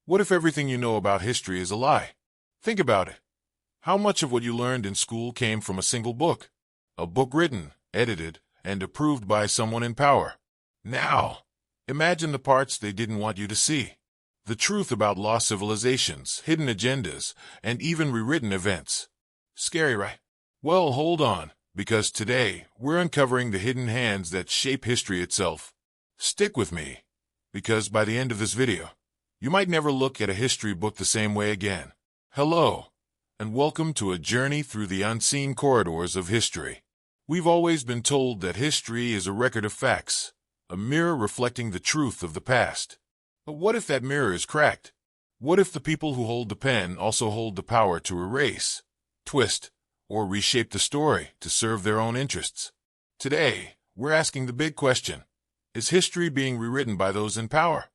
What if everything you know about history is a lie? Think about it. How much of what you learned in school came from a single book? A book written, edited, and approved by someone in power. Now, imagine the parts they didn't want you to see. The truth about lost civilizations, hidden agendas, and even rewritten events. Scary, right? Well, hold on, because today we're uncovering the hidden hands that shape history itself. Stick with me, because by the end of this video, you might never look at a history book the same way again. Hello, and welcome to a journey through the unseen corridors of history. We've always been told that history is a record of facts, a mirror reflecting the truth of the past. But what if that mirror is cracked? What if the people who hold the pen also hold the power to erase, twist, or reshape the story to serve their own interests? Today, we're asking the big question: is history being rewritten by those in power?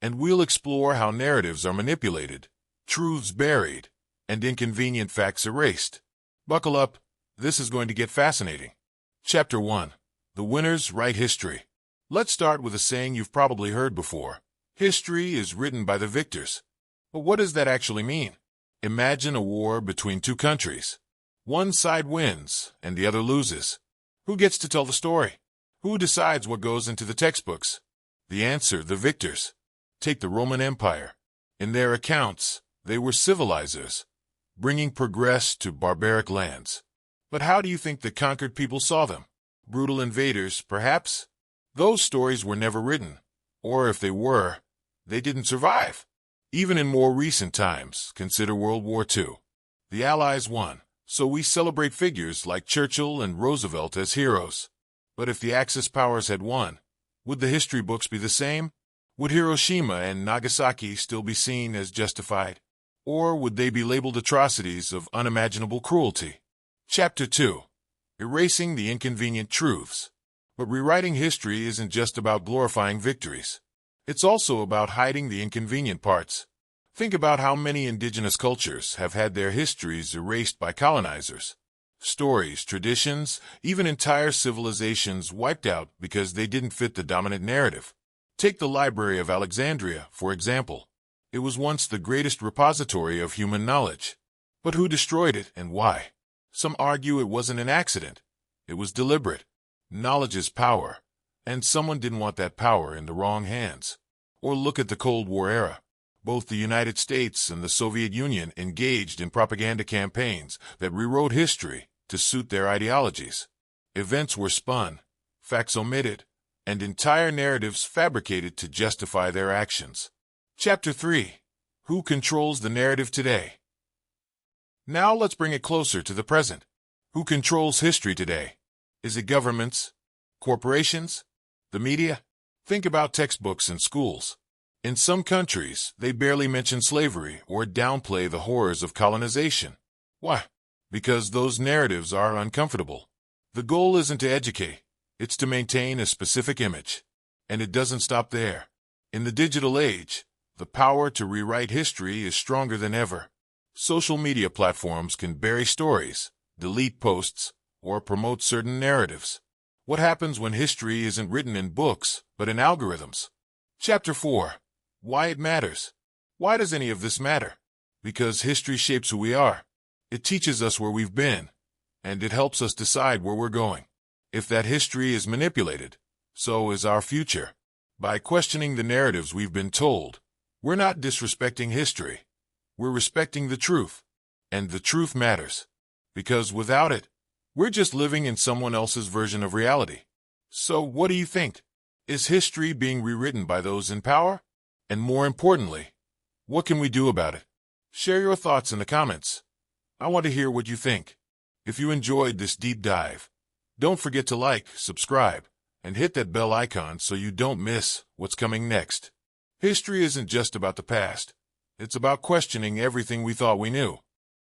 And we'll explore how narratives are manipulated, truths buried, and inconvenient facts erased. Buckle up, this is going to get fascinating. Chapter 1. The Winners Write History. Let's start with a saying you've probably heard before. History is written by the victors. But what does that actually mean? Imagine a war between two countries. One side wins, and the other loses. Who gets to tell the story? Who decides what goes into the textbooks? The answer: the victors. Take the Roman Empire. In their accounts, they were civilizers, bringing progress to barbaric lands. But how do you think the conquered people saw them? Brutal invaders, perhaps? Those stories were never written, or if they were, they didn't survive. Even in more recent times, consider World War II. The Allies won, so we celebrate figures like Churchill and Roosevelt as heroes. But if the Axis powers had won, would the history books be the same? Would Hiroshima and Nagasaki still be seen as justified? Or would they be labeled atrocities of unimaginable cruelty? Chapter 2. Erasing the Inconvenient Truths. But rewriting history isn't just about glorifying victories. It's also about hiding the inconvenient parts. Think about how many indigenous cultures have had their histories erased by colonizers. Stories, traditions, even entire civilizations wiped out because they didn't fit the dominant narrative. Take the Library of Alexandria, for example. It was once the greatest repository of human knowledge. But who destroyed it and why? Some argue it wasn't an accident. It was deliberate. Knowledge is power, and someone didn't want that power in the wrong hands. Or look at the Cold War era. Both the United States and the Soviet Union engaged in propaganda campaigns that rewrote history to suit their ideologies. Events were spun, facts omitted, and entire narratives fabricated to justify their actions. Chapter 3. Who controls the narrative today? Now let's bring it closer to the present. Who controls history today? Is it governments? Corporations? The media? Think about textbooks in schools. In some countries, they barely mention slavery or downplay the horrors of colonization. Why? Because those narratives are uncomfortable. The goal isn't to educate. It's to maintain a specific image. And it doesn't stop there. In the digital age, the power to rewrite history is stronger than ever. Social media platforms can bury stories, delete posts, or promote certain narratives. What happens when history isn't written in books, but in algorithms? Chapter 4. Why it matters. Why does any of this matter? Because history shapes who we are. It teaches us where we've been, and it helps us decide where we're going. If that history is manipulated, so is our future. By questioning the narratives we've been told, we're not disrespecting history. We're respecting the truth. And the truth matters. Because without it, we're just living in someone else's version of reality. So what do you think? Is history being rewritten by those in power? And more importantly, what can we do about it? Share your thoughts in the comments. I want to hear what you think. If you enjoyed this deep dive, don't forget to like, subscribe, and hit that bell icon so you don't miss what's coming next. History isn't just about the past. It's about questioning everything we thought we knew.